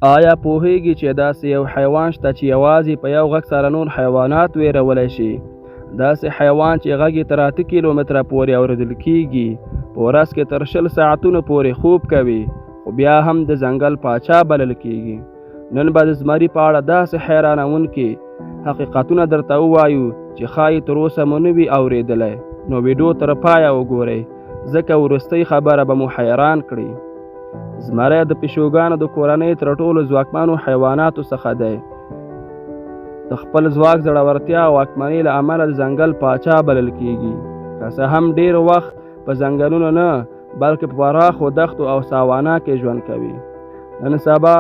آیا پوهیږئ چې داسې یو حیوان شته چې یوازې په یو غږ سره نور حیوانات ویرولی شي؟ داسې حیوان چې غږ یې تر 8 کیلومتره پورې اورېدل کېږي، په ورځ کې تر 20 ساعتونو پورې خوب کوي، خو بیا هم د ځنګل پاچا بلل کېږي. نن به د زمري په اړه داسې حیرانوونکي حقیقتونه درته ووایو چې ښایي تراوسه مو نه وي اورېدلی. نو ویډیو تر پایه وګورئ، ځکه وروستۍ خبره به مو حیران کړي. زمری د پیشوګانو د کورنۍ تر ټولو ځواکمنو حیواناتو څخه دی. د خپل ځواک، زړورتیا او واکمنۍ له امله د ځنګل پاچا بلل کېږي. که څه هم ډېر وخت په ځنګلونو نه بلکې په پراخو دښتو او ساوانا کې ژوند کوي. نن سبا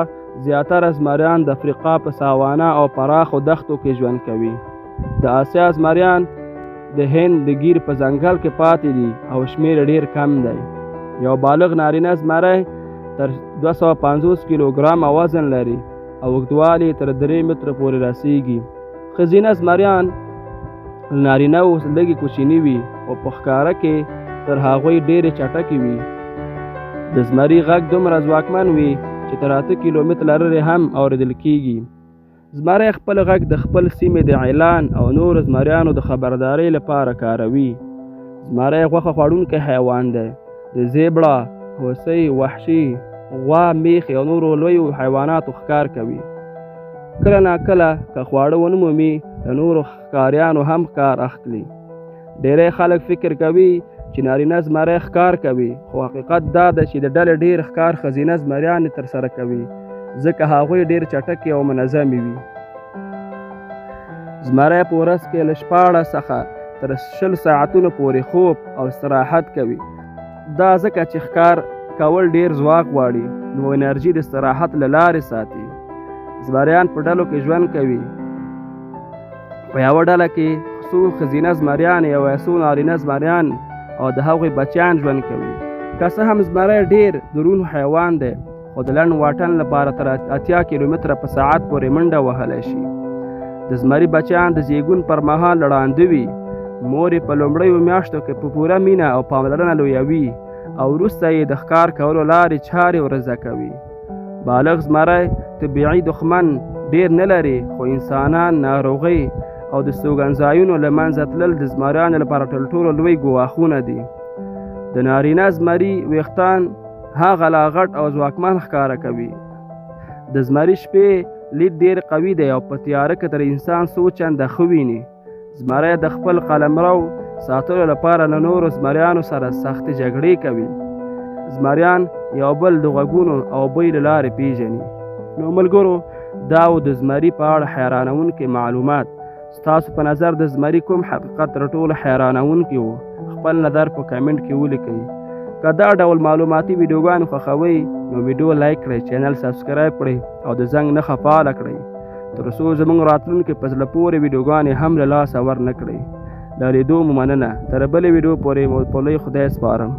زیاتره زمریان د افریقا په ساوانا او پراخو دښتو کې ژوند کوي. د اسیا زمریان د هند د ګیر په ځنګل کې پاتې دي او شمیر ډېر کم دی. یو بالغ نارینه زمری تر 250 کیلوګرامه وزن لري او اوږدوالی تر 3 متره پورې رسیږي. ښځینه زمریان نارینه‌و لږې کوچني وي او په ښکاره کې تر هغوی ډېرې چټکې وي. د زمري غږ دومره ځواکمن وي چې تر 8 کیلومتره لرې هم اورېدل کېږي. زمری خپل غږ د خپل سیمې د اعلان او نورو زمریانو د خبردارۍ لپاره کاروي. زمری غوښه خوړونکی حیوان دی. د زیبړا، هوسۍ، وحشي، غوا، میخ او نورو لویو حیواناتو ښکار کوي. کله ناکله که خواړه ونه مومي، له نورو ښکاریانو هم ښکار اخلي. ډېری خلک فکر کوي چې نارینه زمری ښکار کوي، خو حقیقت دا ده چې د ډلې ډېر ښکار ښځینه زمریان ترسره کوي، ځکه هغوی ډېر چټکې او منظمې وي. زمری په ورځ کې له 14 څخه تر 20 ساعتونو پورې خوب او استراحت کوي. دا ځکه چې ښکار کول ډېر ځواک غواړي، نو انرژي د استراحت له لارې ساتي. زمریان په ډلو کې ژوند کوي. په یوه ډله کې څو ښځینه زمریان، یو څو نارینه زمریان او د هغوی بچیان ژوند کوي. که څه هم زمری ډېر دروند حیوان دی، خو د لنډ واټن لپاره تر 80 کیلومتره په ساعت پورې منډه وهلی شي. د زمري بچیان د زیږون پر مهال ړانده وي. مور یې په لومړیو میاشتو کې په پوره مینه او پاملرنه لویوي او وروسته یې د ښکار کولو لارې چارې ور زده کوي. بالغ زمری طبیعي دښمن ډېر نه لري، خو انسانان، ناروغۍ او د استوګنځایونو له منځه تلل د زمریانو لپاره تر ټولو لوی ګواښونه دي. د نارینه زمري ویښتان هغه لا غټ او ځواکمن ښکاره کوي. د زمري شپې لید ډېر قوي دی او په تیاره کې تر انسان څو چنده ښه ویني. زمری د خپل قلمرو ساتلو لپاره له نورو زمریانو سره سختې جګړې کوي. زمریان یو بل د غږونو او بوی له لارې پیژني. نو ملګرو، دا و د زمري په اړه حیرانوونکي معلومات. ستاسو په نظر د زمري کوم حقیقت تر ټولو حیرانوونکی و؟ خپل نظر په کمنټ کې ولیکئ. که دا ډول معلوماتي ویډیوګانې خوښوئ نو ویډیو لایک کړئ، چینل سبسکرایب کړئ او د زنګ نښه فعاله کړئ، تر څو زموږ راتلونکي په زړه پورې ویډیوګانې هم له لاسه ور نه کړئ. د لیدو مو مننه. تر بلې ویډیو پورې مو په لوی خدای سپارم.